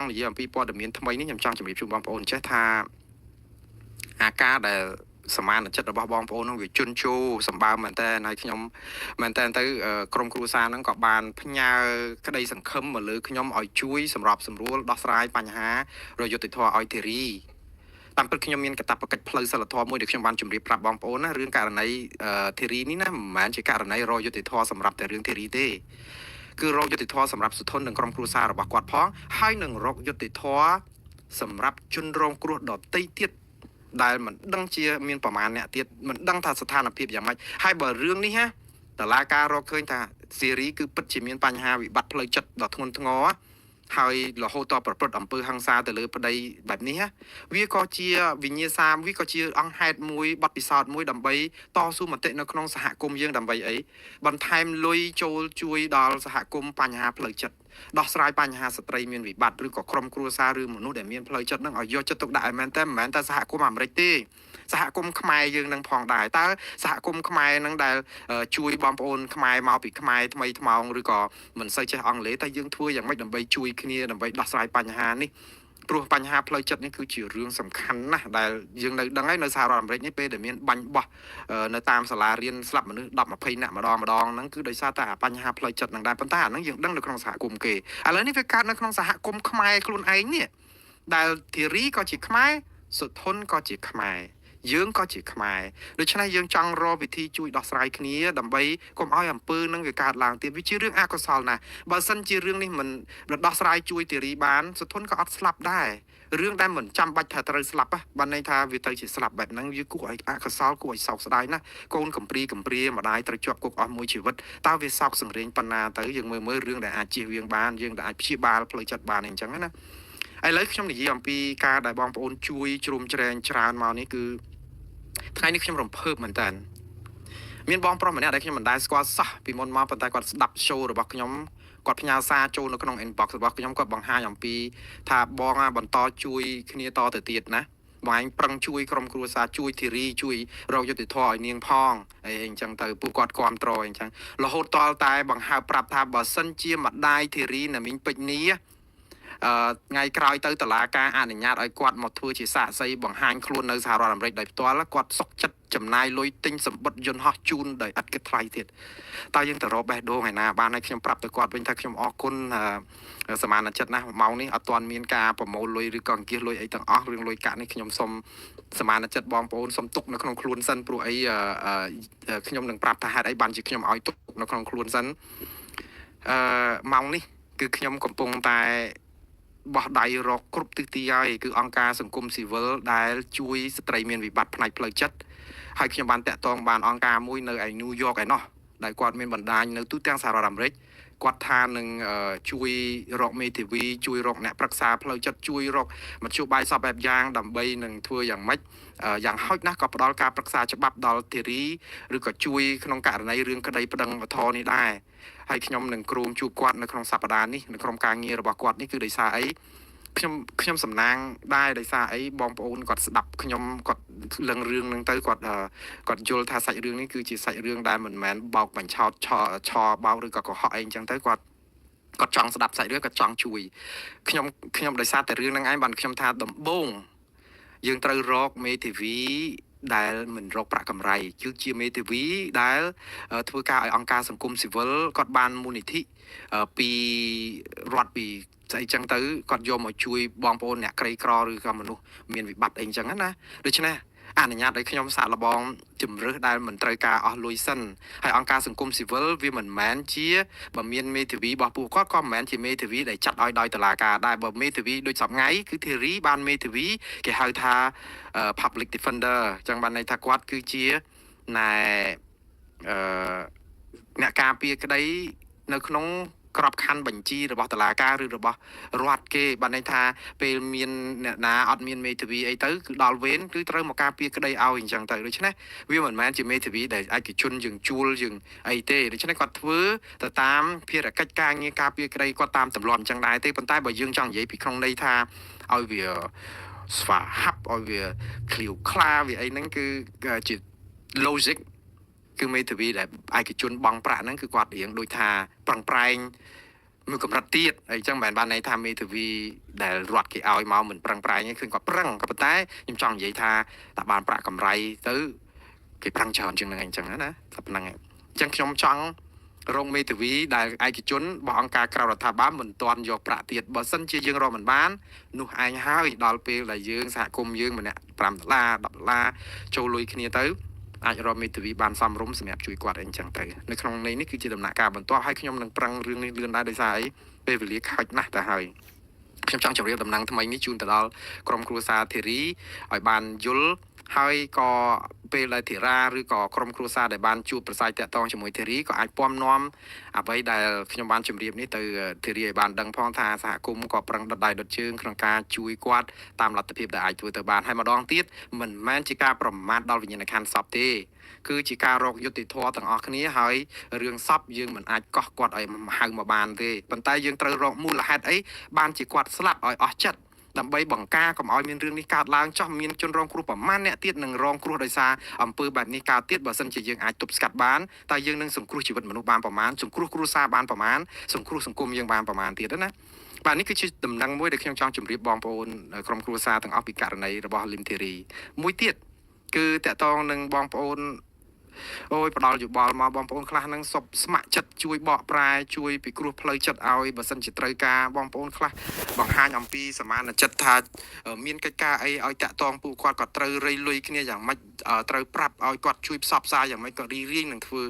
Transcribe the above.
និយាយអំពីព័ត៌មានថ្មីនេះខ្ញុំចង់ជម្រាបជូនបងប្អូនចេះថាអាការដែលសមានចិត្តរបស់បងប្អូននឹងវាជន់ជោសម្បើមមែនតើហើយខ្ញុំមែនតើទៅក្រុមគ្រួសារហ្នឹងក៏បានផ្ញើក្តីសង្ឃឹមមកលើខ្ញុំឲ្យជួយសម្របសម្រួលដោះស្រាយបញ្ហារយុត្តិធម៌ឲ្យធីរីតាមពិតខ្ញុំមានកាតព្វកិច្ចផ្លូវសិលធម៌មួយដែលខ្ញុំបានជម្រាបប្រាប់បងប្អូនណារឿងករណីធីរីនេះណាមិនមែនជាករណីរយុត្តិធម៌សម្រាប់តែរឿងធីរីទេគឺរកយុត្តិធម៌សម្រាប់សុធននិងក្រុមគ្រួសាររបស់គាត់ផងហើយនឹងរកយុត្តិធម៌សម្រាប់ជនរងគ្រោះដទៃទៀតដែលមិនដឹងជាមានប្រមាណអ្នកទៀតមិនដឹងថាស្ថានភាពយ៉ាងម៉េចហើយបើរឿងនេះណាតឡាការរកឃើញថាសេរីគឺពិតជាមានបញ្ហាវិបត្តិផ្លូវចិត្តដ៏ធ្ងន់ធ្ងរហើយរហូតដល់ប្រព្រឹត្តអំពើហិង្សាទៅលើប្តីបែបនេះណាវាក៏ជាវិញ្ញាសាវាក៏ជាអង្គហេតុមួយបទពិសោធន៍មួយដើម្បីតស៊ូមតិនៅក្នុងសហគមន៍យើងដើម្បីអីបន្ថែមលុយចូលជួយដល់សហគមន៍បញ្ហាផ្លូវចិត្តដោះស្រាយបញ្ហាស្ត្រីមានវិបត្តិឬក៏ក្រុមគ្រួសារឬមនុស្សដែលមានផ្លូវចិត្តនឹងឲ្យយកចិត្តទុកដាក់ឲ្យមែនតើមិនមែនតែសហគមន៍អាមេរិកទេសហគមន៍ខ្មែរយើងនឹងផងដែរតើសហគមន៍ខ្មែរនឹងដែលជួយបងប្អូនខ្មែរមកពីខ្មែរថ្មីថ្មោងឬក៏មិនសូវចេះអង់គ្លេសតែយើងធ្វើយ៉ាងម៉េចដើម្បីជួយគ្នាដើម្បីដោះស្រាយបញ្ហានេះព្រោះបញ្ហាផ្លូវចិត្តនេះគឺជារឿងសំខាន់ណាស់ដែលយើងនៅដឹងហើយនៅសហរដ្ឋអាមេរិកនេះពេលដែលមានបាញ់បោះនៅតាមសាលារៀនស្លាប់មនុស្ស10 20នាក់ម្ដងហ្នឹងគឺដោយសារតែបញ្ហាផ្លូវចិត្តហ្នឹងដែរប៉ុន្តែអាហ្នឹងយើងដឹងនៅក្នុងសហគមន៍គេឥឡូវនេះវាកើតនៅក្នុងសហគមន៍ខ្មែរខ្លួនឯងនេះដែលធីរីក៏ជាខ្មែរសុធនក៏ជាខ្មែរយើងក៏ជាខ្មែរដូច្នេះយើងចង់រកវិធីជួយដោះស្រាយគ្នាដើម្បីកុំឲ្យអំពើនឹងវាកើតឡើងទៀតវាជារឿងអកុសលណាស់បើសិនជារឿងនេះមិនដោះស្រាយជួយធីរីបានសុធនក៏អត់ស្លាប់ដែររឿងដែលមិនចាំបាច់ថាត្រូវស្លាប់បានន័យថាវាទៅជាស្លាប់បែបហ្នឹងវាគួរឲ្យអកុសលគួរឲ្យសោកស្ដាយណាស់កូនកំព្រាម្ដាយត្រូវជាប់គុកអស់មួយជីវិតតើវាសោកសង្រេងប៉ុណ្ណាទៅយើងមើលរឿងដែលអាចជៀសវាងបានយើងដែលអាចព្យាបាលផ្លូវចិត្តបានអញ្ចឹងណាឥឡូវខ្ញុំនិយាយអំពីការដែលបងប្អូនជួយជ្រោមជ្រែងច្រើនមកនេះគឺថ្ងៃនេះខ្ញុំរំភើបមែនតើមានបងប្រុសម្នាក់ដែលខ្ញុំមិនដែលស្គាល់សោះពីមុនមកប៉ុន្តែគាត់ស្ដាប់ show របស់ខ្ញុំគាត់ផ្ញើសារចូលនៅក្នុង inbox របស់ខ្ញុំគាត់បង្ហាញអំពីថាបងបន្តជួយគ្នាតទៅទៀតណាបងឯងប្រឹងជួយក្រុមគ្រួសារជួយធីរីជួយរកយុត្តិធម៌ឲ្យនាងផងអីអញ្ចឹងទៅពួកគាត់គ្រប់គ្រងអញ្ចឹងរហូតតល់តែបង្ហើបប្រាប់ថាបើសិនជាម្ដាយធីរីណាមីងពេជ្រនេះថ្ងៃក្រោយទៅតុលាការអនុញ្ញាតឲ្យគាត់មកធ្វើជាសាក្សីបង្ហាញខ្លួននៅសហរដ្ឋអាមេរិកដោយផ្ទាល់គាត់សុខចិត្តចំណាយលុយទិញសម្បត្តិយន្តហោះជូនដោយឥតគិតថ្លៃទៀតតើយើងទៅរកបេះដូងឯណាបានហើយខ្ញុំប្រាប់ទៅគាត់វិញថាខ្ញុំអរគុណសមានចិត្តណាស់ម៉ោងនេះអត់ទាន់មានការប្រមូលលុយឬក៏អង្គាសលុយអីទាំងអស់រឿងលុយកាក់នេះខ្ញុំសូមសមានចិត្តបងប្អូនសូមទុកនៅក្នុងខ្លួនសិនព្រោះអីខ្ញុំនឹងប្រាប់ថាហេតុអីបានជាខ្ញុំឲ្យទុកនៅក្នុងខ្លួនសិនម៉ោងនេះគឺខ្ញុំកំពុងតែបោះដៃរកគ្រប់ទិសទីហើយគឺអង្គការសង្គមស៊ីវិលដែលជួយស្ត្រីមានវិបត្តិផ្នែកផ្លូវចិត្តហើយខ្ញុំបានតាក់ទងបានអង្គការមួយនៅឯញូវយ៉កឯណោះដែលគាត់មានបណ្ដាញនៅទូទាំងសហរដ្ឋអាមេរិកគាត់ថានឹងជួយរកមេធាវីជួយរកអ្នកប្រឹក្សាផ្លូវចិត្តជួយរកមធ្យោបាយសពបែបយ៉ាងដើម្បីនឹងធ្វើយ៉ាងម៉េចយ៉ាងហោចណាស់ក៏ផ្ដល់ការប្រឹក្សាច្បាប់ដល់ធីរីឬក៏ជួយក្នុងករណីរឿងក្តីប្តឹងវធនេះដែរហើយខ្ញុំនឹងគ្រោងជួបគាត់នៅក្នុងសប្តាហ៍នេះនៅក្រុមការងាររបស់គាត់នេះគឺដោយសារអីខ្ញុំសំណាងដែរដោយសារអីបងប្អូនគាត់ស្ដាប់ខ្ញុំគាត់លឹងរឿងហ្នឹងទៅគាត់យល់ថាសាច់រឿងនេះគឺជាសាច់រឿងដែលមិនមែនបោកបញ្ឆោតឆបោកឬក៏កុហកអីអញ្ចឹងទៅគាត់ចង់ស្ដាប់សាច់រឿងគាត់ចង់ជួយខ្ញុំដោយសារតែរឿងហ្នឹងឯងបានខ្ញុំថាដំបូងយើងត្រូវរកមេធាវីដែលមិនរកប្រាក់កម្រៃគឺជាមេធាវីដែលធ្វើការឲ្យអង្គការសង្គមស៊ីវិលគាត់បានមូលនិធិពីរដ្ឋពីស្អីចឹងទៅគាត់យកមកជួយបងប្អូនអ្នកក្រីក្រឬក៏មនុស្សមានវិបត្តិអីចឹងណាដូច្នេះអនុញ្ញាតឲ្យខ្ញុំសាកល្បងជំរឿសដែលមិនត្រូវការអស់លុយសិនហើយអង្គការសង្គមស៊ីវិលវាមិនមែនជាបើមានមេធាវីរបស់ពួកគាត់ក៏មិនមែនជាមេធាវីដែលចាត់ឲ្យដោយតុលាការដែរបើមេធាវីដូចសប្ងៃគឺធីរីបានមេធាវីគេហៅថា public defender ចឹងបានន័យថាគាត់គឺជាណែអ្នកការពារក្តីនៅក្នុងក្របខ័ណ្ឌបញ្ជីរបស់តុលាការឬរបស់រដ្ឋគេបានន័យថាពេលមានអ្នកណាអត់មានមេធាវីអីទៅគឺដល់វេនគឺត្រូវមកការពារក្តីឲ្យអញ្ចឹងទៅដូច្នេះវាមិនមែនជាមេធាវីដែលឯកជនយើងជួលយើងអីទេដូច្នេះគាត់ធ្វើទៅតាមភារកិច្ចការងារការពារក្តីគាត់តាមទម្លាប់អញ្ចឹងដែរទេប៉ុន្តែបើយើងចង់និយាយពីក្នុងន័យថាឲ្យវាស្វាហាប់ឲ្យវាឃ្លាវខ្លាវាអីហ្នឹងគឺជា logic គឺមេធាវីដែលឯកជនបង់ប្រាក់ហ្នឹងគឺគាត់រៀងដូចថាប្រឹងប្រែង មួយកម្រិតទៀតអញ្ចឹងមិនបានន័យថាមេធាវីដែលរត់គេឲ្យមកមិនប្រឹងប្រែងទេឃើញគាត់ប្រឹងក៏ប៉ុន្តែខ្ញុំចង់និយាយថាតើបានប្រាក់កម្រៃទៅគេប្រឹងច្រើនជាងហ្នឹងអញ្ចឹងណាតែប៉ុណ្្នឹងឯងអញ្ចឹងខ្ញុំចង់រងមេធាវីដែលឯកជនរបស់អង្គការក្រៅរដ្ឋាភិបាលមិនទាន់យកប្រាក់ទៀតបើសិនជាយើងរកមិនបាននោះឯងហើយដល់ពេលដែលយើងសហគមន៍យើងម្នាក់$5 $10ចូលលុយគ្នាទៅអាចរកមេធាវីបានសមរម្យសម្រាប់ជួយគាត់អីចឹងទៅនៅក្នុងនេះគឺជាដំណាក់កាលបន្ទាប់ហើយខ្ញុំនឹងប្រឹងរឿងនេះលឿនដែរដោយសារអីពេលវេលាខាច់ណាស់ទៅហើយខ្ញុំចង់ជម្រាបដំណឹងថ្មីនេះជូនទៅដល់ក្រុមគ្រួសារធីរីឲ្យបានយល់ហើយក៏ពេលដែលធីរាឬក៏ក្រុមគ្រួសារដែលបានជួបប្រស័យតាក់ទងជាមួយធីរីក៏អាចពំនាំអ្វីដែលខ្ញុំបានជម្រាបនេះទៅធីរីឲ្យបានដឹងផងថាសហគមន៍ក៏ប្រឹងដុតដៃដុតជើងក្នុងការជួយគាត់តាមលទ្ធភាពដែលអាចធ្វើទៅបានហើយម្ដងទៀតមិនមែនជាការប្រមាថដល់វិញ្ញាណក្ខន្ធសពទេគឺជាការរកយុត្តិធម៌ទាំងអស់គ្នាហើយរឿងសពយើងមិនអាចកោះគាត់ឲ្យហៅមកបានទេប៉ុន្តែយើងត្រូវរកមូលហេតុអីបានជាគាត់ស្លាប់ឲ្យអស់ចិត្តដើម្បីបង្ការកុំឲ្យមានរឿងនេះកើតឡើងចោះមានជនរងគ្រោះប្រមាណអ្នកទៀតនឹងរងគ្រោះដោយសារអំពើបែបនេះកើតទៀតបើសិនជាយើងអាចទប់ស្កាត់បានតើយើងនឹងសង្គ្រោះជីវិតមនុស្សបានប្រមាណសង្គ្រោះគ្រួសារបានប្រមាណសង្គ្រោះសង្គមយើងបានប្រមាណទៀតណាបាទនេះគឺជាដំណឹងមួយដែលខ្ញុំចង់ជម្រាបបងប្អូនក្រុមគ្រួសារទាំងអស់ពីករណីរបស់លឹមធីរីមួយទៀតគឺតកតងនឹងបងប្អូនអូយផ្ដាល់យោបល់មកបងប្អូនខ្លះនឹងសុបស្ម័គ្រចិត្តជួយបកប្រែជួយពិគ្រោះផ្លូវចិត្តឲ្យបើសិនជាត្រូវការបងប្អូនខ្លះបង្ហាញអំពីសមានចិត្តថាមានកិច្ចការអីឲ្យតាក់ទងពួកគាត់ក៏ត្រូវរៃលុយគ្នាយ៉ាងម៉េចត្រូវប្រាប់ឲ្យគាត់ជួយផ្សព្វផ្សាយយ៉ាងម៉េចក៏រីរៀងនឹងធ្វើ